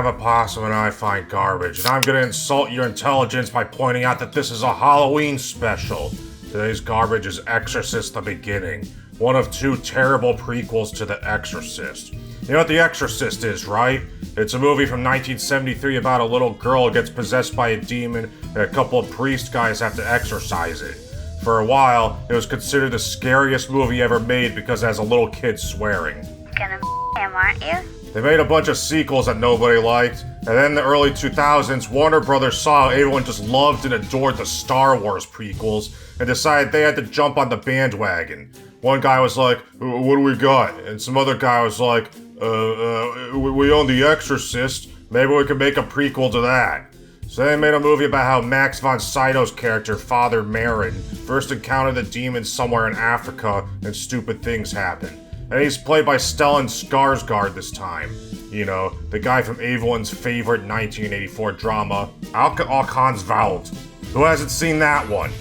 I'm a possum and I find garbage, and I'm gonna insult your intelligence by pointing out that this is a Halloween special. Today's garbage is Exorcist the Beginning, one of two terrible prequels to The Exorcist. You know what The Exorcist is, right? It's a movie from 1973 about a little girl who gets possessed by a demon and a couple of priest guys have to exorcise it. For a while, it was considered the scariest movie ever made because it has a little kid swearing. Gonna him, aren't you? They made a bunch of sequels that nobody liked, and then in the early 2000s, Warner Brothers saw everyone just loved and adored the Star Wars prequels and decided they had to jump on the bandwagon. One guy was like, what do we got? And some other guy was like, we own The Exorcist, maybe we can make a prequel to that. So they made a movie about how Max von Sydow's character, Father Merrin, first encountered the demon somewhere in Africa and stupid things happen. And he's played by Stellan Skarsgård this time. You know, the guy from everyone's favorite 1984 drama, Alkans Vald. Who hasn't seen that one?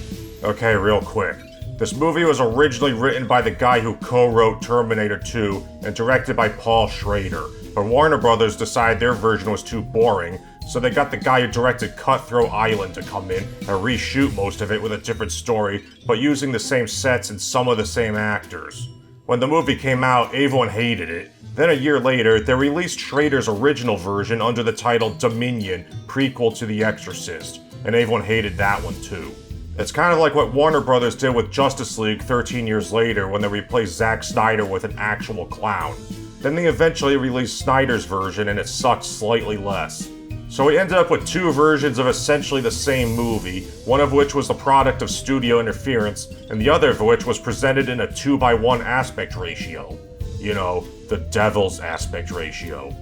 Okay, real quick. This movie was originally written by the guy who co-wrote Terminator 2 and directed by Paul Schrader. But Warner Brothers decided their version was too boring, so they got the guy who directed Cutthroat Island to come in and reshoot most of it with a different story, but using the same sets and some of the same actors. When the movie came out, everyone hated it. Then a year later, they released Schrader's original version under the title Dominion, prequel to The Exorcist, and everyone hated that one too. It's kind of like what Warner Brothers did with Justice League 13 years later when they replaced Zack Snyder with an actual clown. Then they eventually released Snyder's version and it sucked slightly less. So we ended up with two versions of essentially the same movie, one of which was the product of studio interference, and the other of which was presented in a 2:1 aspect ratio. You know, the devil's aspect ratio.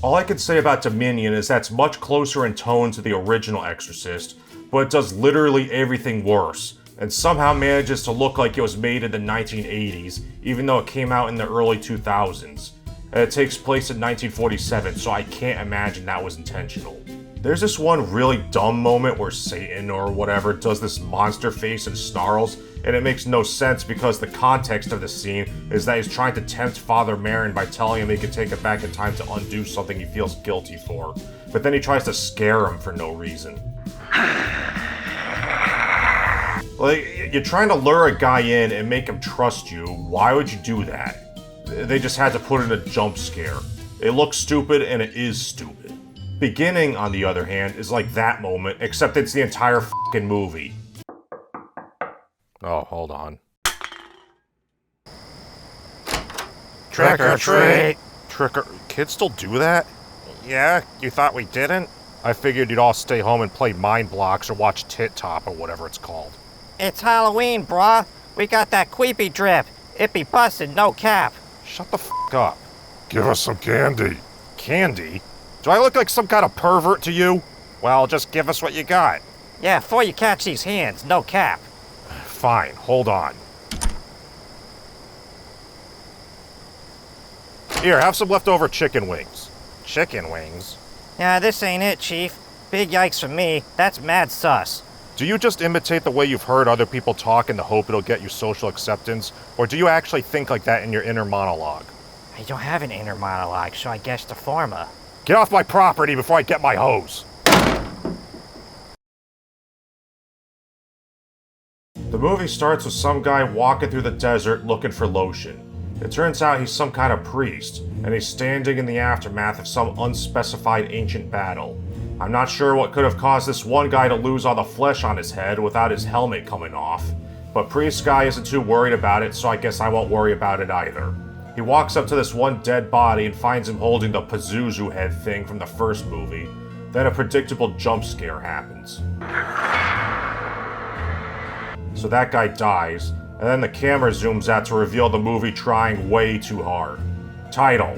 All I can say about Dominion is that it's much closer in tone to the original Exorcist, but it does literally everything worse, and somehow manages to look like it was made in the 1980s, even though it came out in the early 2000s. And it takes place in 1947, so I can't imagine that was intentional. There's this one really dumb moment where Satan or whatever does this monster face and snarls, and it makes no sense because the context of the scene is that he's trying to tempt Father Merrin by telling him he can take it back in time to undo something he feels guilty for. But then he tries to scare him for no reason. Like, you're trying to lure a guy in and make him trust you, why would you do that? They just had to put in a jump scare. It looks stupid and it is stupid. Beginning, on the other hand, is like that moment, except it's the entire f***ing movie. Oh, hold on. Trick or treat! Kids still do that? Yeah? You thought we didn't? I figured you'd all stay home and play Mind Blocks or watch Tit Top or whatever it's called. It's Halloween, brah. We got that queepy drip. It be busted, no cap. Shut the f*** up. Give us some candy. Candy? Do I look like some kind of pervert to you? Well, just give us what you got. Yeah, before you catch these hands, no cap. Fine, hold on. Here, have some leftover chicken wings. Chicken wings? Yeah, this ain't it, Chief. Big yikes from me. That's mad sus. Do you just imitate the way you've heard other people talk in the hope it'll get you social acceptance? Or do you actually think like that in your inner monologue? I don't have an inner monologue, so I guess the former. Get off my property before I get my hose! The movie starts with some guy walking through the desert looking for lotion. It turns out he's some kind of priest, and he's standing in the aftermath of some unspecified ancient battle. I'm not sure what could have caused this one guy to lose all the flesh on his head without his helmet coming off, but priest guy isn't too worried about it, so I guess I won't worry about it either. He walks up to this one dead body and finds him holding the Pazuzu head thing from the first movie. Then a predictable jump scare happens. So that guy dies, and then the camera zooms out to reveal the movie trying way too hard. Title.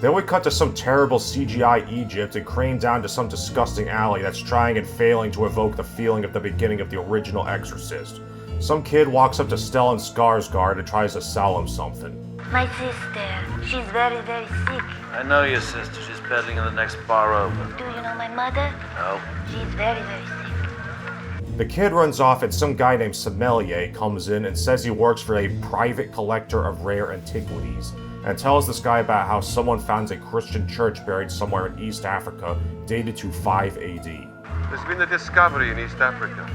Then we cut to some terrible CGI Egypt and crane down to some disgusting alley that's trying and failing to evoke the feeling of the beginning of the original Exorcist. Some kid walks up to Stellan Skarsgård and tries to sell him something. My sister, she's very, very sick. I know your sister. She's peddling in the next bar over. Do you know my mother? No. She's very, very sick. The kid runs off and some guy named Sommelier comes in and says he works for a private collector of rare antiquities, and tells this guy about how someone found a Christian church buried somewhere in East Africa dated to 5 AD. There's been a discovery in East Africa.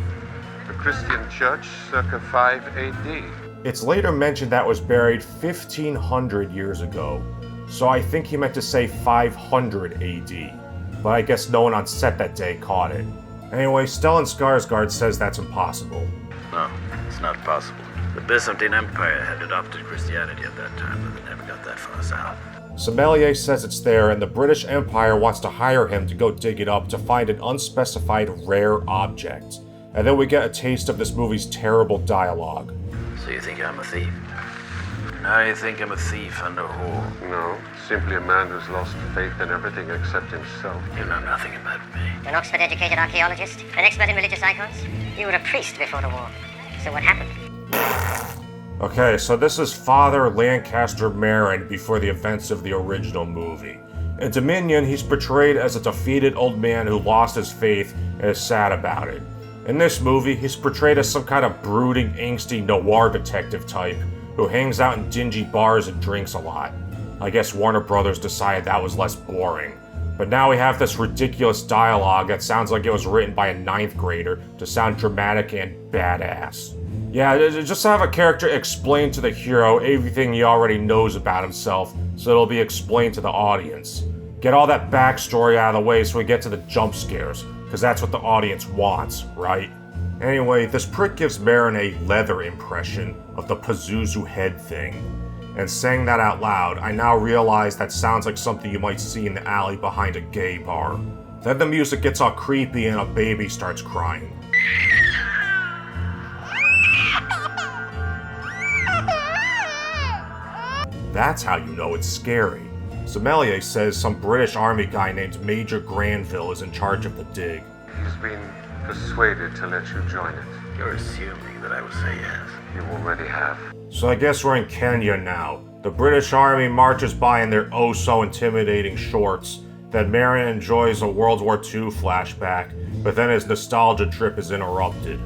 A Christian church circa 5 AD. It's later mentioned that was buried 1500 years ago, so I think he meant to say 500 AD, but I guess no one on set that day caught it. Anyway, Stellan Skarsgård says that's impossible. No, it's not possible. The Byzantine Empire had adopted Christianity at that time, but they never got that far south. Sommelier says it's there, and the British Empire wants to hire him to go dig it up to find an unspecified rare object. And then we get a taste of this movie's terrible dialogue. So you think I'm a thief? Now you think I'm a thief and a whore? No, simply a man who's lost faith in everything except himself. You know nothing about me. An Oxford-educated archaeologist? An expert in religious icons? You were a priest before the war. So what happened? Okay, so this is Father Lancaster Merrin before the events of the original movie. In Dominion, he's portrayed as a defeated old man who lost his faith and is sad about it. In this movie, he's portrayed as some kind of brooding, angsty noir detective type who hangs out in dingy bars and drinks a lot. I guess Warner Brothers decided that was less boring. But now we have this ridiculous dialogue that sounds like it was written by a 9th grader to sound dramatic and badass. Yeah, just have a character explain to the hero everything he already knows about himself so it'll be explained to the audience. Get all that backstory out of the way so we get to the jump scares, because that's what the audience wants, right? Anyway, this prick gives Merrin a leather impression of the Pazuzu head thing. And saying that out loud, I now realize that sounds like something you might see in the alley behind a gay bar. Then the music gets all creepy and a baby starts crying. That's how you know it's scary. Sommelier says some British army guy named Major Granville is in charge of the dig. He's been persuaded to let you join it. You're assuming that I would say yes. You already have. So I guess we're in Kenya now. The British army marches by in their oh-so-intimidating shorts. Then Merrin enjoys a World War II flashback, but then his nostalgia trip is interrupted.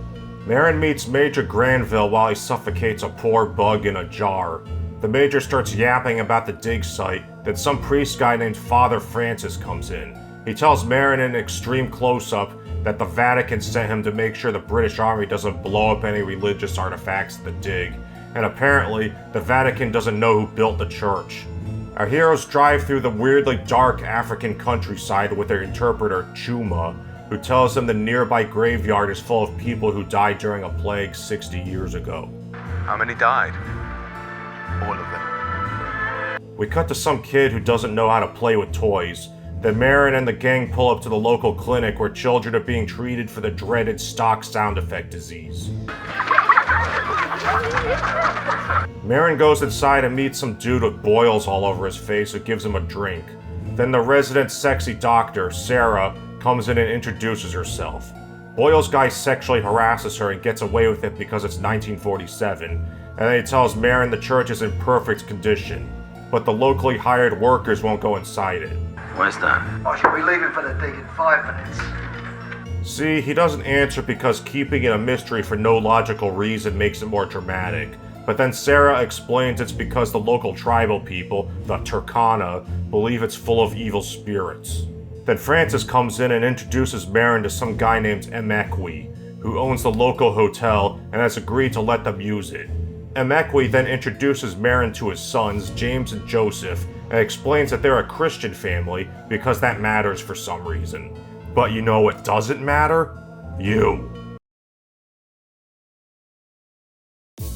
Merrin meets Major Granville while he suffocates a poor bug in a jar. The Major starts yapping about the dig site, then some priest guy named Father Francis comes in. He tells Merrin in an extreme close-up that the Vatican sent him to make sure the British Army doesn't blow up any religious artifacts at the dig, and apparently, the Vatican doesn't know who built the church. Our heroes drive through the weirdly dark African countryside with their interpreter, Chuma, who tells them the nearby graveyard is full of people who died during a plague 60 years ago. How many died? All of them. We cut to some kid who doesn't know how to play with toys. Then Merrin and the gang pull up to the local clinic where children are being treated for the dreaded stock sound effect disease. Merrin goes inside and meets some dude with boils all over his face who gives him a drink. Then the resident sexy doctor, Sarah, comes in and introduces herself. Boyle's guy sexually harasses her and gets away with it because it's 1947, and then he tells Merrin the church is in perfect condition, but the locally hired workers won't go inside it. Where's that? I shall be leaving for the dig in 5 minutes. See, he doesn't answer because keeping it a mystery for no logical reason makes it more dramatic. But then Sarah explains it's because the local tribal people, the Turkana, believe it's full of evil spirits. Then Francis comes in and introduces Merrin to some guy named Emekwi, who owns the local hotel and has agreed to let them use it. Emekwi then introduces Merrin to his sons, James and Joseph, and explains that they're a Christian family because that matters for some reason. But you know what doesn't matter? You.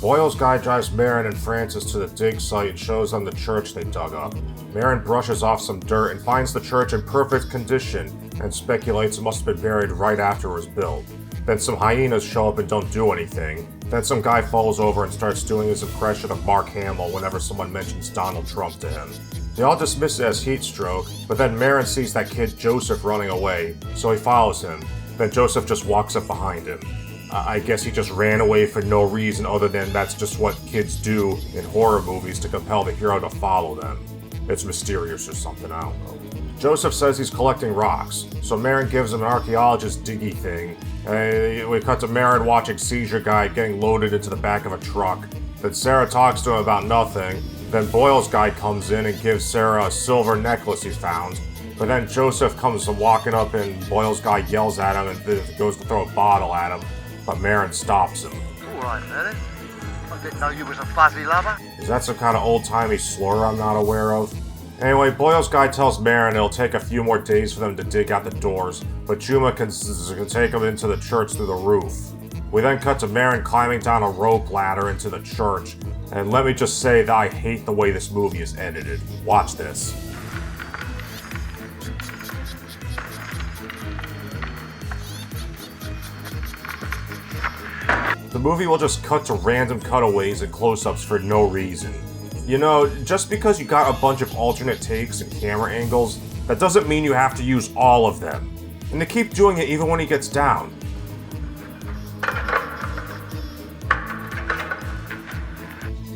Boyle's guy drives Merrin and Francis to the dig site and shows them the church they dug up. Merrin brushes off some dirt and finds the church in perfect condition and speculates it must have been buried right after it was built. Then some hyenas show up and don't do anything. Then some guy falls over and starts doing his impression of Mark Hamill whenever someone mentions Donald Trump to him. They all dismiss it as heat stroke, but then Merrin sees that kid Joseph running away, so he follows him. Then Joseph just walks up behind him. I guess he just ran away for no reason other than that's just what kids do in horror movies to compel the hero to follow them. It's mysterious or something, I don't know. Joseph says he's collecting rocks, so Merrin gives him an archaeologist diggy thing, and We cut to Marin watching Seizure Guy getting loaded into the back of a truck. Then Sarah talks to him about nothing. Then Boyle's guy comes in and gives Sarah a silver necklace he found. But then Joseph comes walking up and Boyle's guy yells at him and goes to throw a bottle at him. But Marin stops him. All right, Mary. I didn't know you was a fuzzy lover. Is that some kind of old-timey slur I'm not aware of? Anyway, Boyle's guy tells Marin it'll take a few more days for them to dig out the doors, but Chuma can take them into the church through the roof. We then cut to Marin climbing down a rope ladder into the church, and let me just say that I hate the way this movie is edited. Watch this. The movie will just cut to random cutaways and close-ups for no reason. You know, just because you got a bunch of alternate takes and camera angles, that doesn't mean you have to use all of them. And they keep doing it even when he gets down.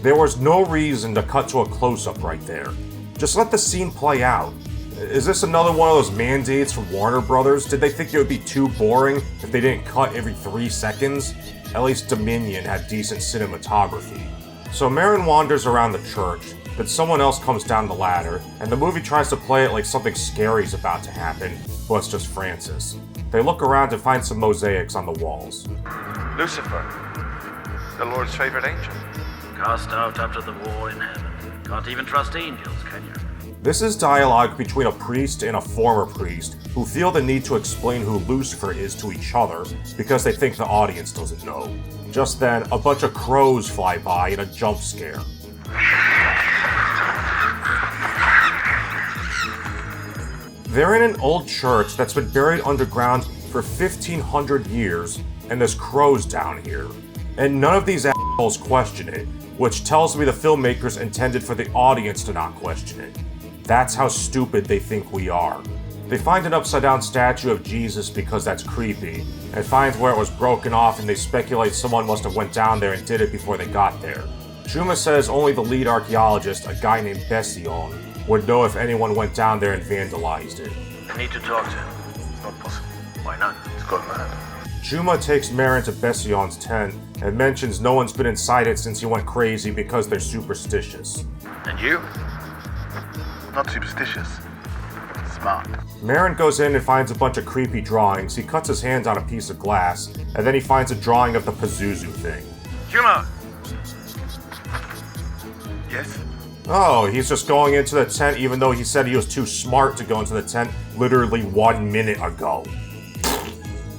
There was no reason to cut to a close-up right there. Just let the scene play out. Is this another one of those mandates from Warner Brothers? Did they think it would be too boring if they didn't cut every 3 seconds? At least Dominion had decent cinematography. So Marin wanders around the church, but someone else comes down the ladder, and the movie tries to play it like something scary is about to happen, but it's just Francis. They look around to find some mosaics on the walls. Lucifer, the Lord's favorite angel. Cast out after the war in heaven. Can't even trust angels, can you? This is dialogue between a priest and a former priest who feel the need to explain who Lucifer is to each other because they think the audience doesn't know. Just then, a bunch of crows fly by in a jump scare. They're in an old church that's been buried underground for 1,500 years, and there's crows down here. And none of these assholes question it, which tells me the filmmakers intended for the audience to not question it. That's how stupid they think we are. They find an upside-down statue of Jesus because that's creepy, and find where it was broken off, and they speculate someone must have went down there and did it before they got there. Chuma says only the lead archaeologist, a guy named Bession, would know if anyone went down there and vandalized it. I need to talk to him. It's not possible. Why not? It's gone mad. Chuma takes Marin to Bession's tent and mentions no one's been inside it since he went crazy because they're superstitious. And you? Not superstitious. Smart. Marin goes in and finds a bunch of creepy drawings. He cuts his hand on a piece of glass, and then he finds a drawing of the Pazuzu thing. Chuma! Yes? Oh, he's just going into the tent even though he said he was too smart to go into the tent literally 1 minute ago.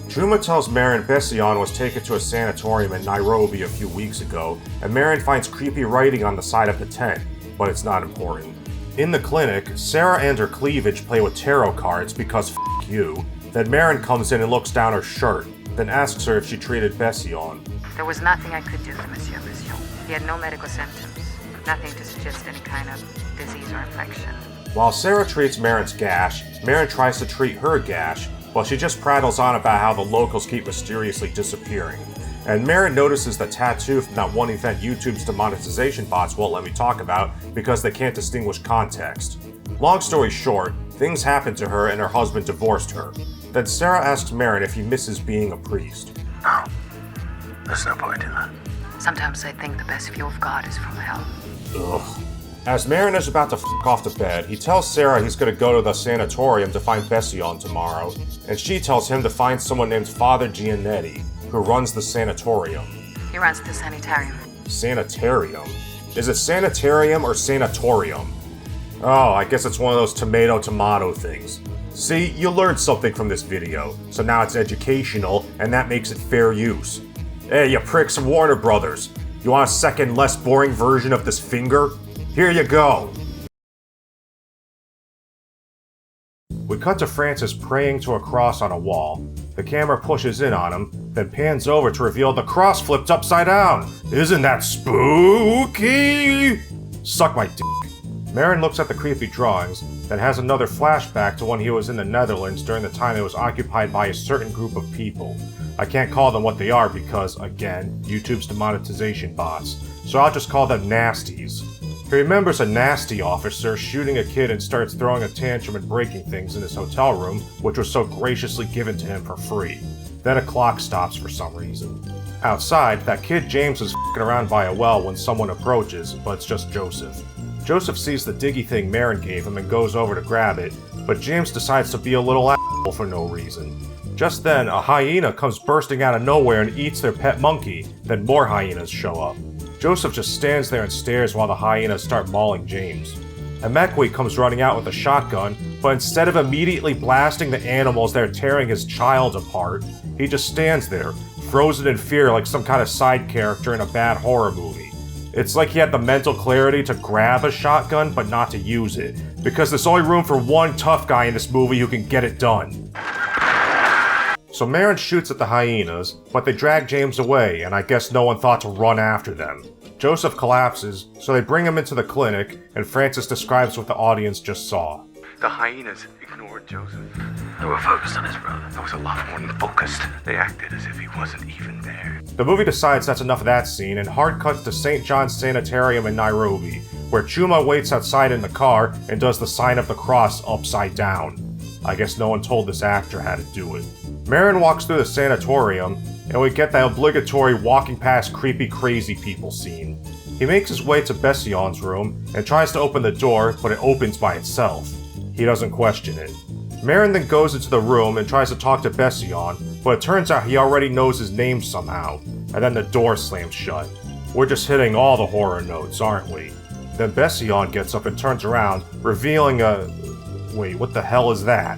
Chuma tells Marin Bession was taken to a sanatorium in Nairobi a few weeks ago, and Marin finds creepy writing on the side of the tent, but it's not important. In the clinic, Sarah and her cleavage play with tarot cards because f*** you. Then Marin comes in and looks down her shirt, then asks her if she treated Bession. There was nothing I could do for Monsieur Bession. He had no medical symptoms. Nothing to suggest any kind of disease or infection. While Sarah treats Marin's gash, Marin tries to treat her gash, but she just prattles on about how the locals keep mysteriously disappearing. And Marin notices the tattoo from that one event YouTube's demonetization bots won't let me talk about because they can't distinguish context. Long story short, things happened to her and her husband divorced her. Then Sarah asks Marin if he misses being a priest. No. There's no point in that. Sometimes I think the best view of God is from hell. Ugh. As Marin is about to f*** off to bed, he tells Sarah he's gonna go to the sanatorium to find Bession tomorrow, and she tells him to find someone named Father Giannetti, who runs the sanatorium. He runs the Sanitarium. Sanitarium? Is it sanitarium or sanatorium? Oh, I guess it's one of those tomato things. See, you learned something from this video, so now it's educational, and that makes it fair use. Hey, you pricks from Warner Brothers. You want a second, less boring version of this finger? Here you go! We cut to Francis praying to a cross on a wall. The camera pushes in on him, then pans over to reveal the cross flipped upside down. Isn't that spooky? Suck my dick. Marin looks at the creepy drawings, then has another flashback to when he was in the Netherlands during the time it was occupied by a certain group of people. I can't call them what they are because, again, YouTube's demonetization bots, so I'll just call them nasties. He remembers a nasty officer shooting a kid and starts throwing a tantrum and breaking things in his hotel room, which was so graciously given to him for free. Then a clock stops for some reason. Outside, that kid James is f***ing around by a well when someone approaches, but it's just Joseph. Joseph sees the diggy thing Marin gave him and goes over to grab it, but James decides to be a little asshole for no reason. Just then, a hyena comes bursting out of nowhere and eats their pet monkey, then more hyenas show up. Joseph just stands there and stares while the hyenas start mauling James. Emekwe comes running out with a shotgun, but instead of immediately blasting the animals that are tearing his child apart, he just stands there, frozen in fear like some kind of side character in a bad horror movie. It's like he had the mental clarity to grab a shotgun but not to use it, because there's only room for one tough guy in this movie who can get it done. So Marin shoots at the hyenas, but they drag James away, and I guess no one thought to run after them. Joseph collapses, so they bring him into the clinic, and Francis describes what the audience just saw. The hyenas ignored Joseph. They were focused on his brother. That was a lot more than focused. They acted as if he wasn't even there. The movie decides that's enough of that scene, and hard cuts to St. John's Sanatorium in Nairobi, where Chuma waits outside in the car and does the sign of the cross upside down. I guess no one told this actor how to do it. Marin walks through the sanatorium, and we get the obligatory walking past creepy crazy people scene. He makes his way to Bession's room and tries to open the door, but it opens by itself. He doesn't question it. Marin then goes into the room and tries to talk to Bession, but it turns out he already knows his name somehow, and then the door slams shut. We're just hitting all the horror notes, aren't we? Then Bession gets up and turns around, revealing a... Wait, what the hell is that?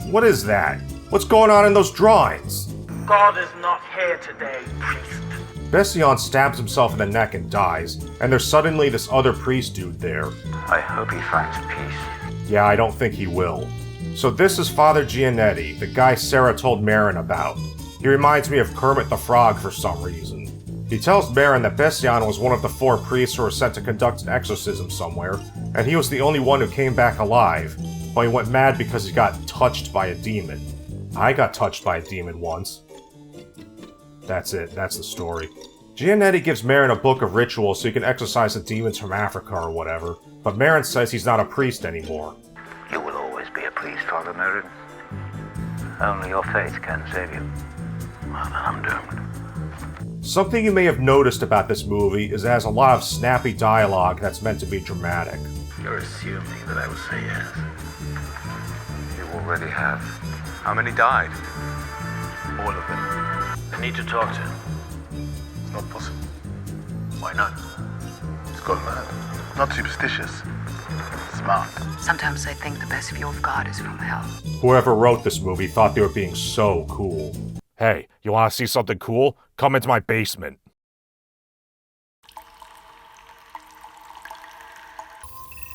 What is that? What's going on in those drawings? God is not here today, priest. Bession stabs himself in the neck and dies, and there's suddenly this other priest dude there. I hope he finds peace. Yeah, I don't think he will. So this is Father Giannetti, the guy Sarah told Marin about. He reminds me of Kermit the Frog for some reason. He tells Marin that Bession was one of the 4 priests who were sent to conduct an exorcism somewhere, and he was the only one who came back alive, but he went mad because he got touched by a demon. I got touched by a demon once. That's it, that's the story. Giannetti gives Marin a book of rituals so he can exorcise the demons from Africa or whatever, but Marin says he's not a priest anymore. You will always be a priest, Father Marin. Only your faith can save you. Well, then I'm doomed. Something you may have noticed about this movie is it has a lot of snappy dialogue that's meant to be dramatic. You're assuming that I will say yes. You already have. How many died? All of them. I need to talk to him. It's not possible. Why not? He's gone mad. Not superstitious. Smart. Sometimes I think the best view of God is from hell. Whoever wrote this movie thought they were being so cool. Hey, you want to see something cool? Come into my basement.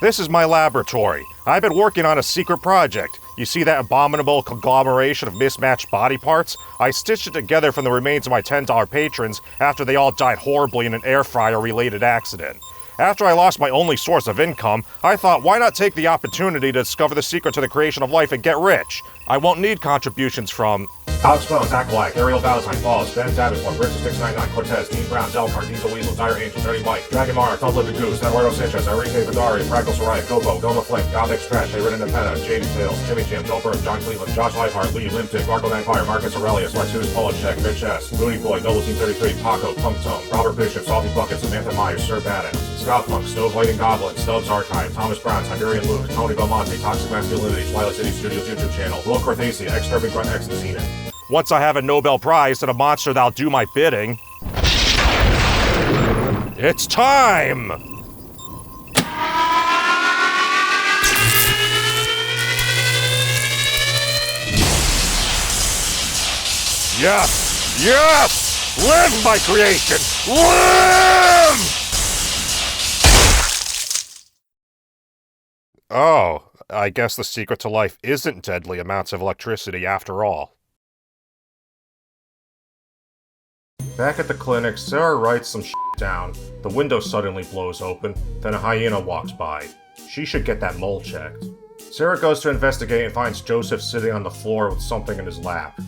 This is my laboratory. I've been working on a secret project. You see that abominable conglomeration of mismatched body parts? I stitched it together from the remains of my $10 patrons after they all died horribly in an air fryer-related accident. After I lost my only source of income, I thought, why not take the opportunity to discover the secret to the creation of life and get rich? I won't need contributions from Alex Bones, Aqualite, Ariel Valentine, Falls, Ben Davenport, Richard 699, Cortez, Dean Brown, Delmar, Diesel Weasel, Dire Angel, Dirty Mike, Dragon Mara, Don't Live the Goose, Eduardo Sanchez, Enrique Vidari, Fraggle Soraya, Gobo, Goma Flink, Godix Trash, Hayridden Penna, Shady Tales, Jimmy Jim, Joe Burns, John Cleveland, Josh Lifehart, Lee Limtic, Marco Vampire, Marcus Aurelius, Martinez Polachek, Mitch S, Moody Boy, Noble Team 33, Paco, Punk Tone, Robert Bishop, Salty Bucket, Samantha Myers, Sir Badass, Scout Punk, Stove Lighting Goblin, Stubbs Archive, Thomas Brown, Tiberian Luke, Tony Belmonte, Toxic Masculinity, Twilight City Studios YouTube channel, Will Corthasia, Extermin Grunt X and Zenith. Once I have a Nobel Prize and a monster that'll do my bidding, it's time! Yes! Yes! Live, my creation! Live! Oh, I guess the secret to life isn't deadly amounts of electricity after all. Back at the clinic, Sarah writes some shit down. The window suddenly blows open, then a hyena walks by. She should get that mole checked. Sarah goes to investigate and finds Joseph sitting on the floor with something in his lap.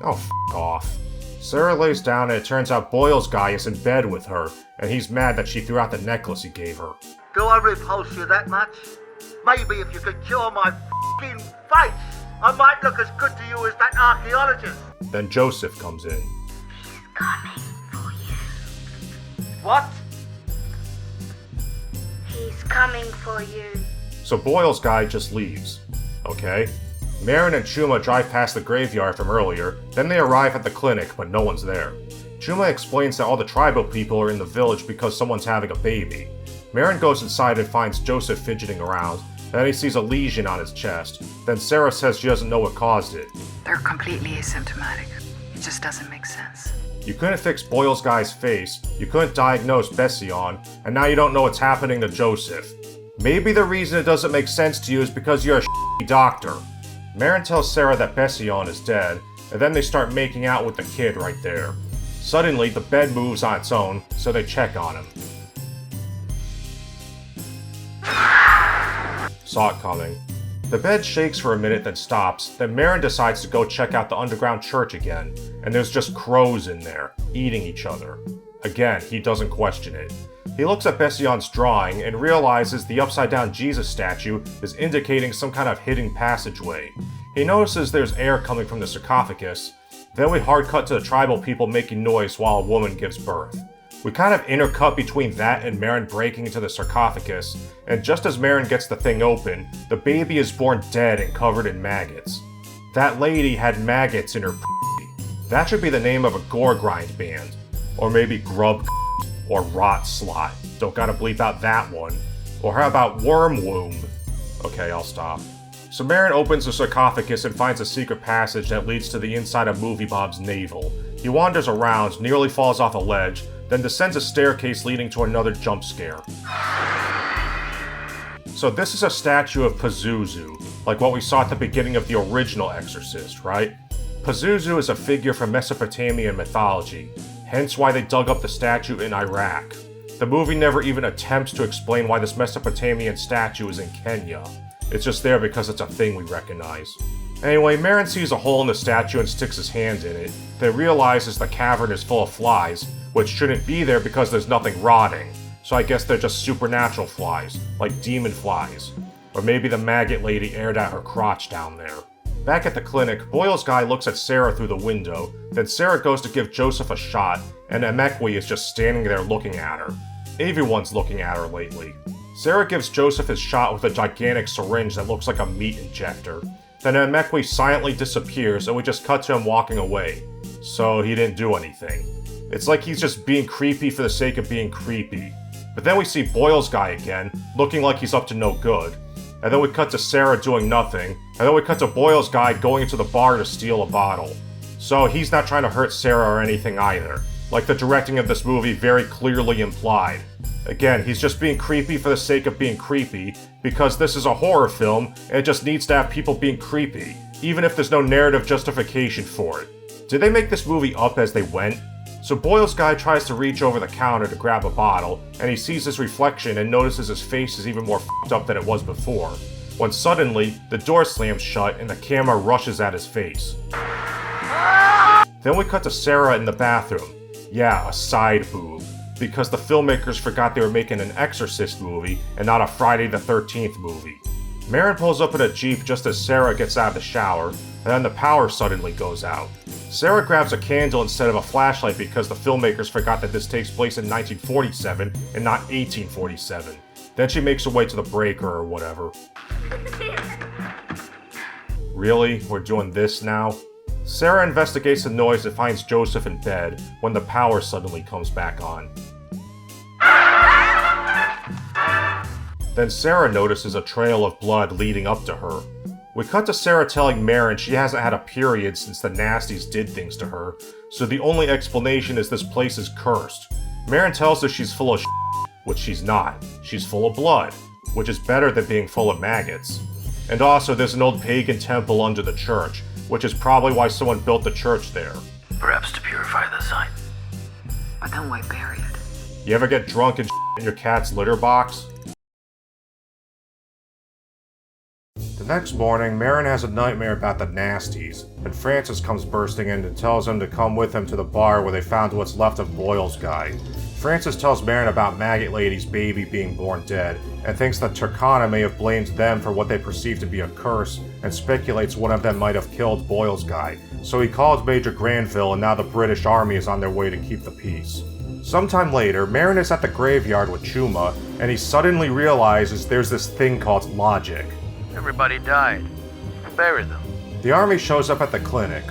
Oh, f*** off. Sarah lays down and it turns out Boyle's guy is in bed with her, and he's mad that she threw out the necklace he gave her. Do I repulse you that much? Maybe if you could cure my fucking face. I might look as good to you as that archaeologist. Then Joseph comes in. Coming for you. What? He's coming for you. So Boyle's guy just leaves. Okay. Marin and Chuma drive past the graveyard from earlier, then they arrive at the clinic, but no one's there. Chuma explains that all the tribal people are in the village because someone's having a baby. Marin goes inside and finds Joseph fidgeting around, then he sees a lesion on his chest. Then Sarah says she doesn't know what caused it. They're completely asymptomatic. It just doesn't make sense. You couldn't fix Boyle's guy's face, you couldn't diagnose Bession, and now you don't know what's happening to Joseph. Maybe the reason it doesn't make sense to you is because you're a shitty doctor. Marin tells Sarah that Bession is dead, and then they start making out with the kid right there. Suddenly, the bed moves on its own, so they check on him. Saw it coming. The bed shakes for a minute, then stops. Then Marin decides to go check out the underground church again, and there's just crows in there, eating each other. Again, he doesn't question it. He looks at Bession's drawing and realizes the upside-down Jesus statue is indicating some kind of hidden passageway. He notices there's air coming from the sarcophagus. Then we hard cut to the tribal people making noise while a woman gives birth. We kind of intercut between that and Marin breaking into the sarcophagus, and just as Marin gets the thing open, the baby is born dead and covered in maggots. That lady had maggots in her p***. That should be the name of a gore grind band. Or maybe Grub or Rot Slot. Don't gotta bleep out that one. Or how about Worm Womb? Okay, I'll stop. So Marin opens the sarcophagus and finds a secret passage that leads to the inside of Movie Bob's navel. He wanders around, nearly falls off a ledge, then descends a staircase leading to another jump scare. So this is a statue of Pazuzu, like what we saw at the beginning of the original Exorcist, right? Pazuzu is a figure from Mesopotamian mythology, hence why they dug up the statue in Iraq. The movie never even attempts to explain why this Mesopotamian statue is in Kenya. It's just there because it's a thing we recognize. Anyway, Marin sees a hole in the statue and sticks his hand in it, then realizes the cavern is full of flies, which shouldn't be there because there's nothing rotting. So I guess they're just supernatural flies, like demon flies. Or maybe the maggot lady aired out her crotch down there. Back at the clinic, Boyle's guy looks at Sarah through the window, then Sarah goes to give Joseph a shot, and Emekwe is just standing there looking at her. Everyone's looking at her lately. Sarah gives Joseph his shot with a gigantic syringe that looks like a meat injector. Then Emekwe silently disappears and we just cut to him walking away. So he didn't do anything. It's like he's just being creepy for the sake of being creepy. But then we see Boyle's guy again, looking like he's up to no good. And then we cut to Sarah doing nothing, and then we cut to Boyle's guy going into the bar to steal a bottle. So he's not trying to hurt Sarah or anything either, like the directing of this movie very clearly implied. Again, he's just being creepy for the sake of being creepy, because this is a horror film, and it just needs to have people being creepy, even if there's no narrative justification for it. Did they make this movie up as they went? So Boyle's guy tries to reach over the counter to grab a bottle, and he sees his reflection and notices his face is even more f***ed up than it was before, when suddenly, the door slams shut and the camera rushes at his face. Then we cut to Sarah in the bathroom. Yeah, a side boob. Because the filmmakers forgot they were making an Exorcist movie and not a Friday the 13th movie. Marin pulls up in a Jeep just as Sarah gets out of the shower, and then the power suddenly goes out. Sarah grabs a candle instead of a flashlight because the filmmakers forgot that this takes place in 1947 and not 1847. Then she makes her way to the breaker or whatever. Really? We're doing this now? Sarah investigates the noise and finds Joseph in bed when the power suddenly comes back on. Then Sarah notices a trail of blood leading up to her. We cut to Sarah telling Marin she hasn't had a period since the nasties did things to her, so the only explanation is this place is cursed. Marin tells her she's full of shit, which she's not. She's full of blood, which is better than being full of maggots. And also there's an old pagan temple under the church, which is probably why someone built the church there. Perhaps to purify the site. But then why bury it? You ever get drunk and shit in your cat's litter box? The next morning, Marin has a nightmare about the nasties, and Francis comes bursting in and tells him to come with him to the bar where they found what's left of Boyle's guy. Francis tells Marin about Maggot Lady's baby being born dead, and thinks that Turkana may have blamed them for what they perceive to be a curse, and speculates one of them might have killed Boyle's guy. So he calls Major Granville, and now the British Army is on their way to keep the peace. Sometime later, Marin is at the graveyard with Chuma, and he suddenly realizes there's this thing called logic. Everybody died. Bury them. The army shows up at the clinic.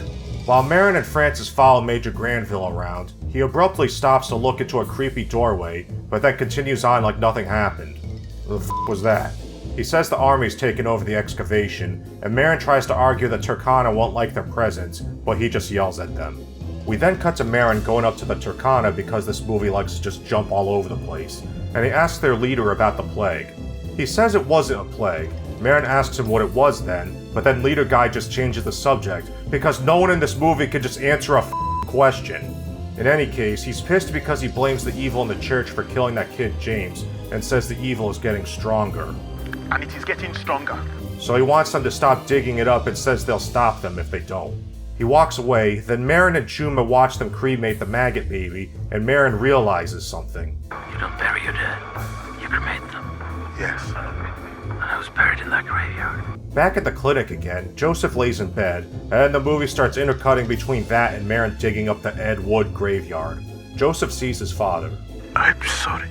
While Marin and Francis follow Major Granville around, he abruptly stops to look into a creepy doorway, but then continues on like nothing happened. What the f*** was that? He says the army's taken over the excavation, and Marin tries to argue that Turkana won't like their presence, but he just yells at them. We then cut to Marin going up to the Turkana because this movie likes to just jump all over the place, and he asks their leader about the plague. He says it wasn't a plague. Marin asks him what it was then, but then leader guy just changes the subject, because no one in this movie can just answer a question. In any case, he's pissed because he blames the evil in the church for killing that kid James, and says the evil is getting stronger. And it is getting stronger. So he wants them to stop digging it up and says they'll stop them if they don't. He walks away, then Marin and Chuma watch them cremate the maggot baby, and Marin realizes something. You don't bury your dead. You cremate them. Yes. And I was buried in that graveyard. Back at the clinic again, Joseph lays in bed, and then the movie starts intercutting between that and Marin digging up the Ed Wood graveyard. Joseph sees his father. I'm sorry.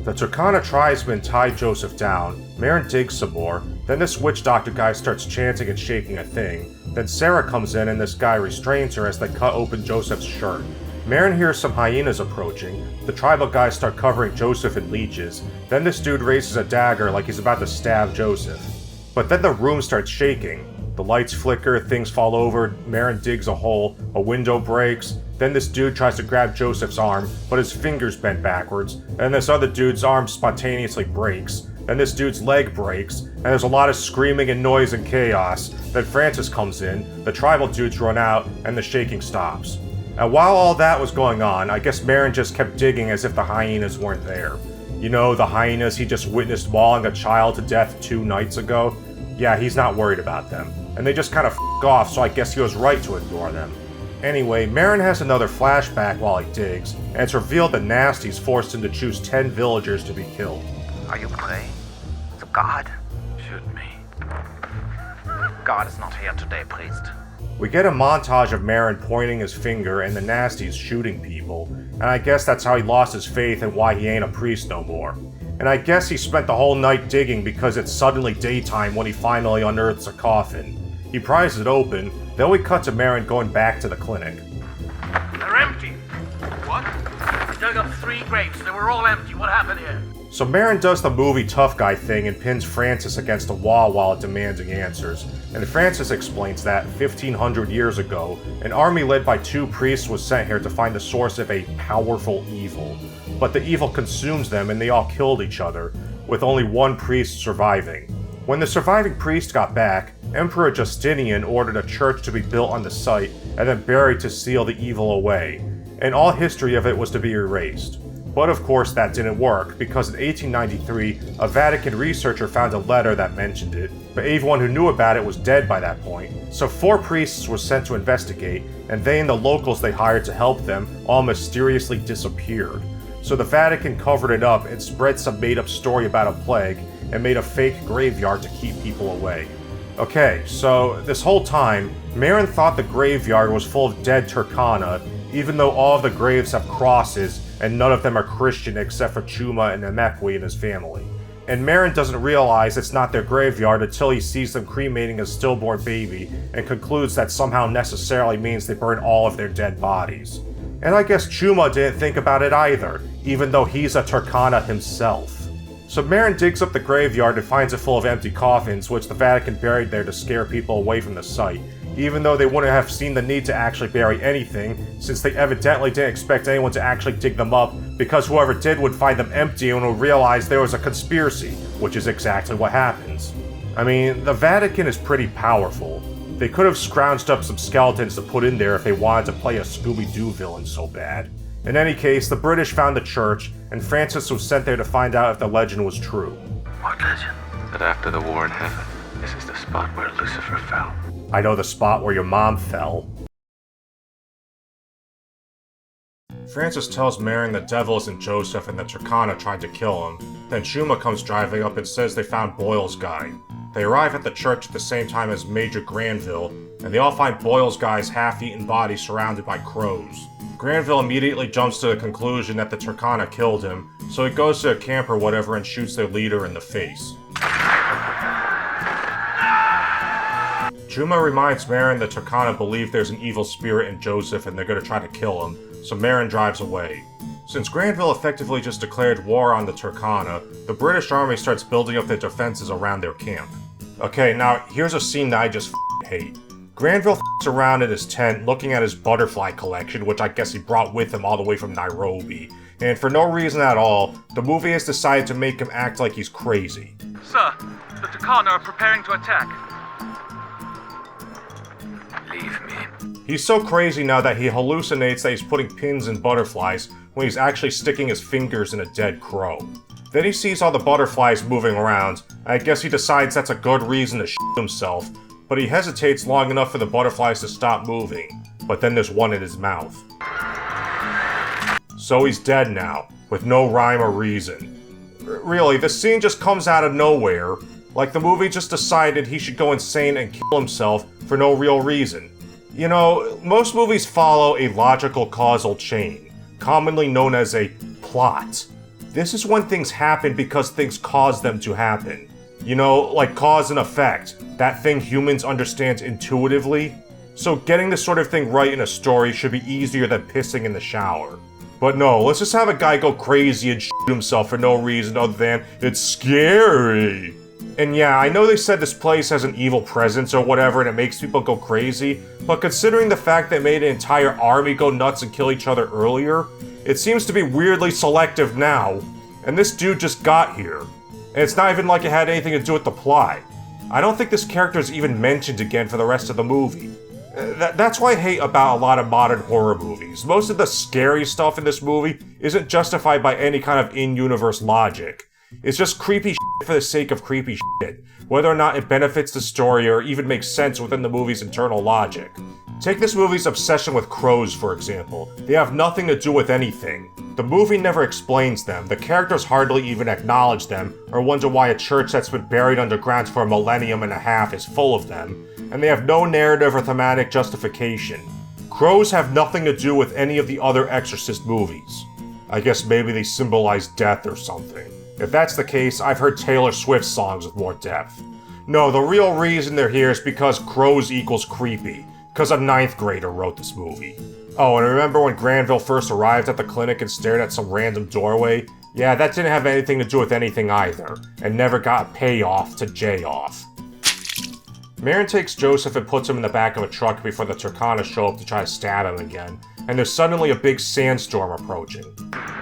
The Turkana tribesmen tie Joseph down, Marin digs some more, then this witch doctor guy starts chanting and shaking a thing, then Sarah comes in and this guy restrains her as they cut open Joseph's shirt. Marin hears some hyenas approaching, the tribal guys start covering Joseph in leeches, then this dude raises a dagger like he's about to stab Joseph. But then the room starts shaking. The lights flicker, things fall over, Marin digs a hole, a window breaks, then this dude tries to grab Joseph's arm, but his finger's bent backwards, and this other dude's arm spontaneously breaks, then this dude's leg breaks, and there's a lot of screaming and noise and chaos. Then Francis comes in, the tribal dudes run out, and the shaking stops. And while all that was going on, I guess Marin just kept digging as if the hyenas weren't there. You know, the hyenas he just witnessed mauling a child to death 2 nights ago? Yeah, he's not worried about them. And they just kind of f*** off, so I guess he was right to ignore them. Anyway, Marin has another flashback while he digs, and it's revealed that Nasty's forced him to choose 10 villagers to be killed. Are you praying to God? Shoot me. God is not here today, priest. We get a montage of Marin pointing his finger and the Nasties shooting people, and I guess that's how he lost his faith and why he ain't a priest no more. And I guess he spent the whole night digging because it's suddenly daytime when he finally unearths a coffin. He pries it open, then we cut to Marin going back to the clinic. They're empty. What? I dug up 3 graves. They were all empty. What happened here? So Marin does the movie tough guy thing and pins Francis against a wall while demanding answers. And Francis explains that 1500 years ago, an army led by 2 priests was sent here to find the source of a powerful evil. But the evil consumes them and they all killed each other, with only 1 priest surviving. When the surviving priest got back, Emperor Justinian ordered a church to be built on the site and then buried to seal the evil away, and all history of it was to be erased. But of course that didn't work, because in 1893, a Vatican researcher found a letter that mentioned it, but everyone who knew about it was dead by that point, so 4 priests were sent to investigate, and they and the locals they hired to help them all mysteriously disappeared. So the Vatican covered it up and spread some made-up story about a plague, and made a fake graveyard to keep people away. Okay, so this whole time, Marin thought the graveyard was full of dead Turkana, even though all of the graves have crosses, and none of them are Christian except for Chuma and Emekwi and his family. And Marin doesn't realize it's not their graveyard until he sees them cremating a stillborn baby, and concludes that somehow necessarily means they burn all of their dead bodies. And I guess Chuma didn't think about it either, even though he's a Turkana himself. So Marin digs up the graveyard and finds it full of empty coffins, which the Vatican buried there to scare people away from the site, even though they wouldn't have seen the need to actually bury anything, since they evidently didn't expect anyone to actually dig them up, because whoever did would find them empty and would realize there was a conspiracy, which is exactly what happens. I mean, the Vatican is pretty powerful. They could have scrounged up some skeletons to put in there if they wanted to play a Scooby-Doo villain so bad. In any case, the British found the church, and Francis was sent there to find out if the legend was true. What legend? That after the war in heaven, this is the spot where Lucifer fell. I know the spot where your mom fell. Francis tells Marin the devil isn't Joseph and that Turkana tried to kill him. Then Chuma comes driving up and says they found Boyle's guy. They arrive at the church at the same time as Major Granville, and they all find Boyle's guy's half-eaten body surrounded by crows. Granville immediately jumps to the conclusion that the Turkana killed him, so he goes to a camp or whatever and shoots their leader in the face. Chuma reminds Marin that Turkana believe there's an evil spirit in Joseph and they're going to try to kill him, so Marin drives away. Since Granville effectively just declared war on the Turkana, the British Army starts building up their defenses around their camp. Okay, now here's a scene that I just hate. Granville around in his tent looking at his butterfly collection, which I guess he brought with him all the way from Nairobi, and for no reason at all, the movie has decided to make him act like he's crazy. Sir, the Turkana are preparing to attack. Leave me. He's so crazy now that he hallucinates that he's putting pins in butterflies when he's actually sticking his fingers in a dead crow. Then he sees all the butterflies moving around, and I guess he decides that's a good reason to shit himself, but he hesitates long enough for the butterflies to stop moving, but then there's one in his mouth. So he's dead now, with no rhyme or reason. Really, the scene just comes out of nowhere, like the movie just decided he should go insane and kill himself for no real reason. You know, most movies follow a logical causal chain, commonly known as a plot. This is when things happen because things cause them to happen. You know, like cause and effect, that thing humans understand intuitively. So getting this sort of thing right in a story should be easier than pissing in the shower. But no, let's just have a guy go crazy and shoot himself for no reason other than it's scary. And yeah, I know they said this place has an evil presence or whatever and it makes people go crazy, but considering the fact they made an entire army go nuts and kill each other earlier, it seems to be weirdly selective now, and this dude just got here. And it's not even like it had anything to do with the plot. I don't think this character is even mentioned again for the rest of the movie. That's what I hate about a lot of modern horror movies. Most of the scary stuff in this movie isn't justified by any kind of in-universe logic. It's just creepy shit for the sake of creepy shit, whether or not it benefits the story or even makes sense within the movie's internal logic. Take this movie's obsession with crows, for example. They have nothing to do with anything. The movie never explains them, the characters hardly even acknowledge them, or wonder why a church that's been buried underground for a millennium and a half is full of them, and they have no narrative or thematic justification. Crows have nothing to do with any of the other Exorcist movies. I guess maybe they symbolize death or something. If that's the case, I've heard Taylor Swift songs with more depth. No, the real reason they're here is because crows equals creepy, because a 9th grader wrote this movie. Oh, and remember when Granville first arrived at the clinic and stared at some random doorway? Yeah, that didn't have anything to do with anything either, and never got a payoff to J-off. Marin takes Joseph and puts him in the back of a truck before the Turkana show up to try to stab him again, and there's suddenly a big sandstorm approaching.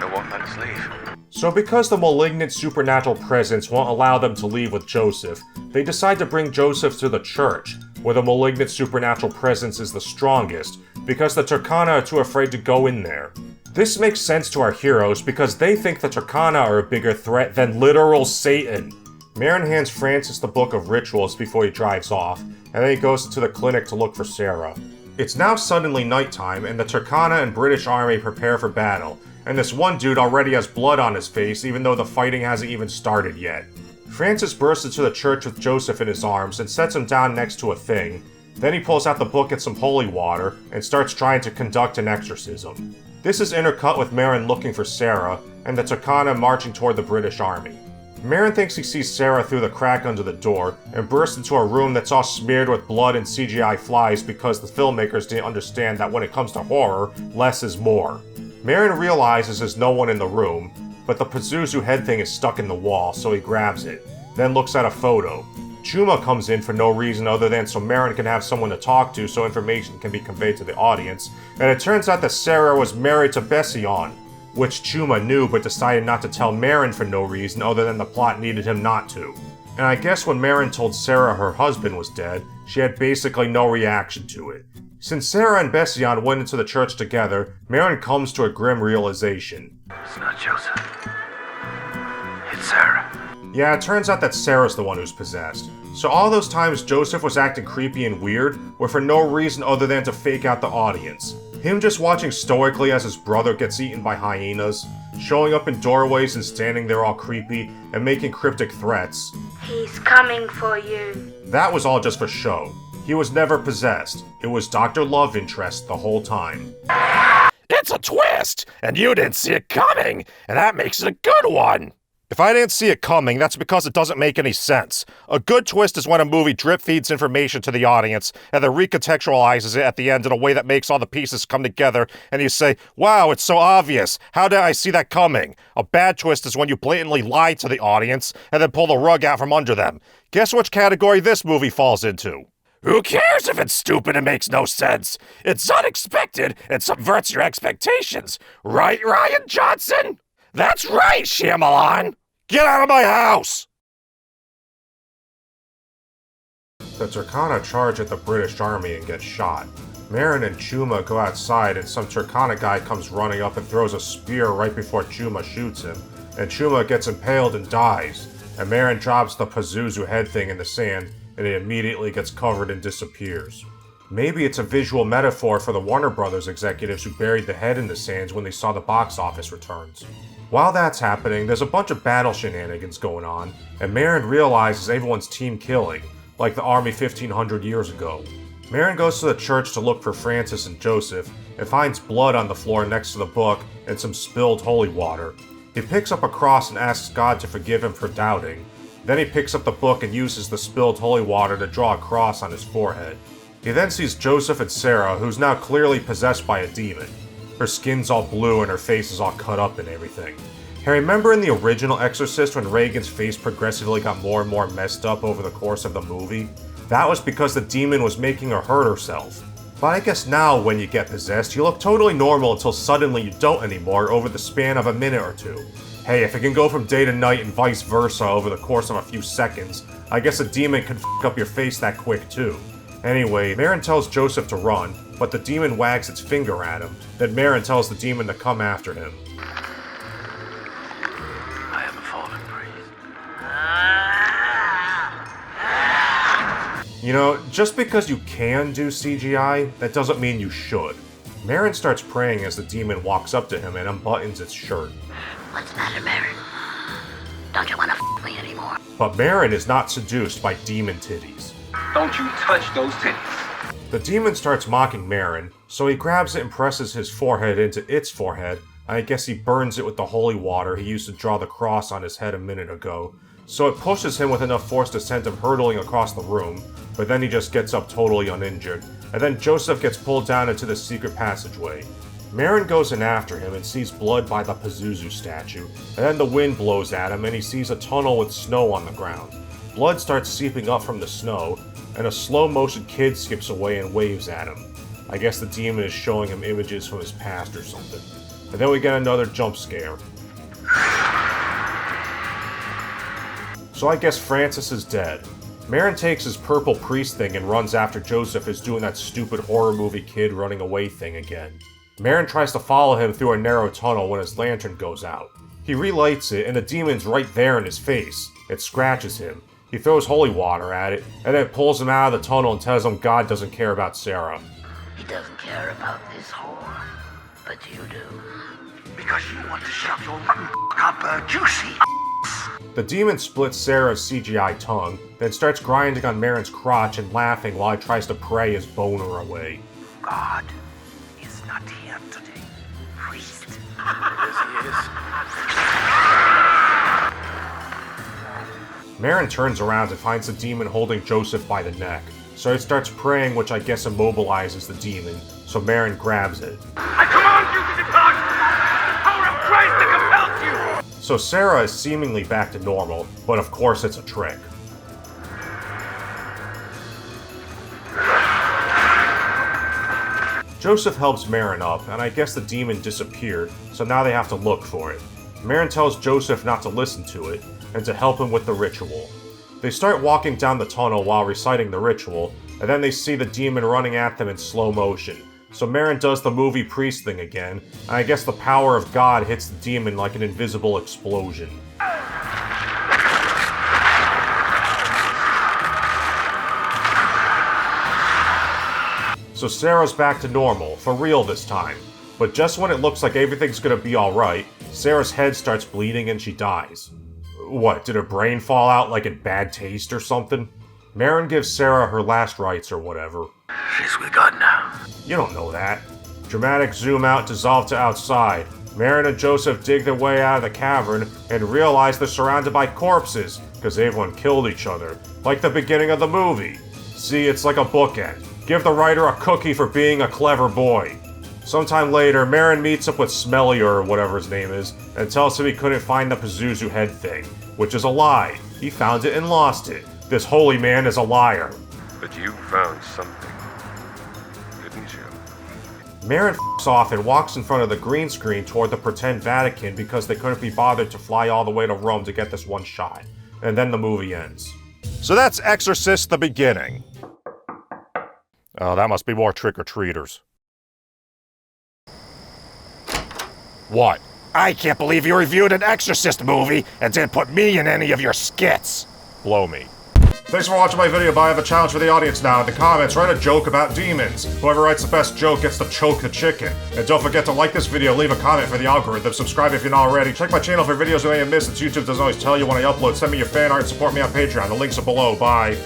They won't let us leave. So because the malignant supernatural presence won't allow them to leave with Joseph, they decide to bring Joseph to the church, where the malignant supernatural presence is the strongest, because the Turkana are too afraid to go in there. This makes sense to our heroes because they think the Turkana are a bigger threat than literal Satan. Marin hands Francis the book of rituals before he drives off, and then he goes to the clinic to look for Sarah. It's now suddenly nighttime, and the Turkana and British army prepare for battle, and this one dude already has blood on his face even though the fighting hasn't even started yet. Francis bursts into the church with Joseph in his arms and sets him down next to a thing. Then he pulls out the book and some holy water and starts trying to conduct an exorcism. This is intercut with Marin looking for Sarah, and the Turkana marching toward the British army. Marin thinks he sees Sarah through the crack under the door, and bursts into a room that's all smeared with blood and CGI flies because the filmmakers didn't understand that when it comes to horror, less is more. Marin realizes there's no one in the room, but the Pazuzu head thing is stuck in the wall, so he grabs it, then looks at a photo. Chuma comes in for no reason other than so Marin can have someone to talk to so information can be conveyed to the audience, and it turns out that Sarah was married to Bession, which Chuma knew but decided not to tell Marin for no reason other than the plot needed him not to. And I guess when Marin told Sarah her husband was dead, she had basically no reaction to it. Since Sarah and Bession went into the church together, Marin comes to a grim realization. It's not Joseph. It's Sarah. Yeah, it turns out that Sarah's the one who's possessed. So all those times Joseph was acting creepy and weird were for no reason other than to fake out the audience. Him just watching stoically as his brother gets eaten by hyenas, showing up in doorways and standing there all creepy, and making cryptic threats. He's coming for you. That was all just for show. He was never possessed. It was Dr. Love Interest the whole time. It's a twist, and you didn't see it coming, and that makes it a good one. If I didn't see it coming, that's because it doesn't make any sense. A good twist is when a movie drip feeds information to the audience and then recontextualizes it at the end in a way that makes all the pieces come together and you say, wow, it's so obvious. How did I see that coming? A bad twist is when you blatantly lie to the audience and then pull the rug out from under them. Guess which category this movie falls into? Who cares if it's stupid and makes no sense? It's unexpected and subverts your expectations. Right, Ryan Johnson? That's right, Shyamalan! Get out of my house! The Turkana charge at the British Army and get shot. Marin and Chuma go outside and some Turkana guy comes running up and throws a spear right before Chuma shoots him, and Chuma gets impaled and dies, and Marin drops the Pazuzu head thing in the sand and it immediately gets covered and disappears. Maybe it's a visual metaphor for the Warner Brothers executives who buried the head in the sands when they saw the box office returns. While that's happening, there's a bunch of battle shenanigans going on, and Marin realizes everyone's team killing, like the Army 1500 years ago. Marin goes to the church to look for Francis and Joseph, and finds blood on the floor next to the book and some spilled holy water. He picks up a cross and asks God to forgive him for doubting. Then he picks up the book and uses the spilled holy water to draw a cross on his forehead. He then sees Joseph and Sarah, who's now clearly possessed by a demon. Her skin's all blue and her face is all cut up and everything. Hey, remember in the original Exorcist when Reagan's face progressively got more and more messed up over the course of the movie? That was because the demon was making her hurt herself. But I guess now when you get possessed, you look totally normal until suddenly you don't anymore over the span of a minute or two. Hey, if it can go from day to night and vice versa over the course of a few seconds, I guess a demon can f*** up your face that quick too. Anyway, Marin tells Joseph to run, but the demon wags its finger at him. Then Marin tells the demon to come after him. I am a fallen priest. You know, just because you can do CGI, that doesn't mean you should. Marin starts praying as the demon walks up to him and unbuttons its shirt. What's the matter, Marin? Don't you want to f*** me anymore? But Marin is not seduced by demon titties. Don't you touch those titties. The demon starts mocking Marin, so he grabs it and presses his forehead into its forehead, and I guess he burns it with the holy water he used to draw the cross on his head a minute ago, so it pushes him with enough force to send him hurtling across the room, but then he just gets up totally uninjured, and then Joseph gets pulled down into the secret passageway. Marin goes in after him and sees blood by the Pazuzu statue, and then the wind blows at him and he sees a tunnel with snow on the ground. Blood starts seeping up from the snow, and a slow-motion kid skips away and waves at him. I guess the demon is showing him images from his past or something. And then we get another jump scare. So I guess Francis is dead. Marin takes his purple priest thing and runs after Joseph is doing that stupid horror movie kid running away thing again. Marin tries to follow him through a narrow tunnel when his lantern goes out. He relights it and the demon's right there in his face. It scratches him. He throws holy water at it, and then pulls him out of the tunnel and tells him God doesn't care about Sarah. He doesn't care about this whore, but you do. Because you want to shove your up juicy. The demon splits Sarah's CGI tongue, then starts grinding on Marin's crotch and laughing while he tries to pray his boner away. God is not here today, priest. Yes, he is. Marin turns around and finds the demon holding Joseph by the neck, so he starts praying, which I guess immobilizes the demon, so Marin grabs it. I command you to depart! The power of Christ that compels you! So Sarah is seemingly back to normal, but of course it's a trick. Joseph helps Marin up, and I guess the demon disappeared, so now they have to look for it. Marin tells Joseph not to listen to it, and to help him with the ritual. They start walking down the tunnel while reciting the ritual, and then they see the demon running at them in slow motion. So Marin does the movie priest thing again, and I guess the power of God hits the demon like an invisible explosion. so Sarah's back to normal, for real this time. But just when it looks like everything's gonna be alright, Sarah's head starts bleeding and she dies. What, did her brain fall out like in Bad Taste or something? Marin gives Sarah her last rites or whatever. She's with God now. You don't know that. Dramatic zoom out, dissolve to outside. Marin and Joseph dig their way out of the cavern and realize they're surrounded by corpses, because everyone killed each other, like the beginning of the movie. See, it's like a bookend. Give the writer a cookie for being a clever boy. Sometime later, Marin meets up with Smelly or whatever his name is, and tells him he couldn't find the Pazuzu head thing, which is a lie. He found it and lost it. This holy man is a liar. But you found something, didn't you? Marin f***s off and walks in front of the green screen toward the pretend Vatican because they couldn't be bothered to fly all the way to Rome to get this one shot. And then the movie ends. So that's Exorcist the beginning. Oh, that must be more trick-or-treaters. What? I can't believe you reviewed an Exorcist movie and didn't put me in any of your skits. Blow me. Thanks for watching my video, but I have a challenge for the audience now. In the comments, write a joke about demons. Whoever writes the best joke gets to choke the chicken. And don't forget to like this video, leave a comment for the algorithm, subscribe if you're not already. Check my channel for videos you may have missed, since YouTube doesn't always tell you when I upload. Send me your fan art and support me on Patreon. The links are below. Bye.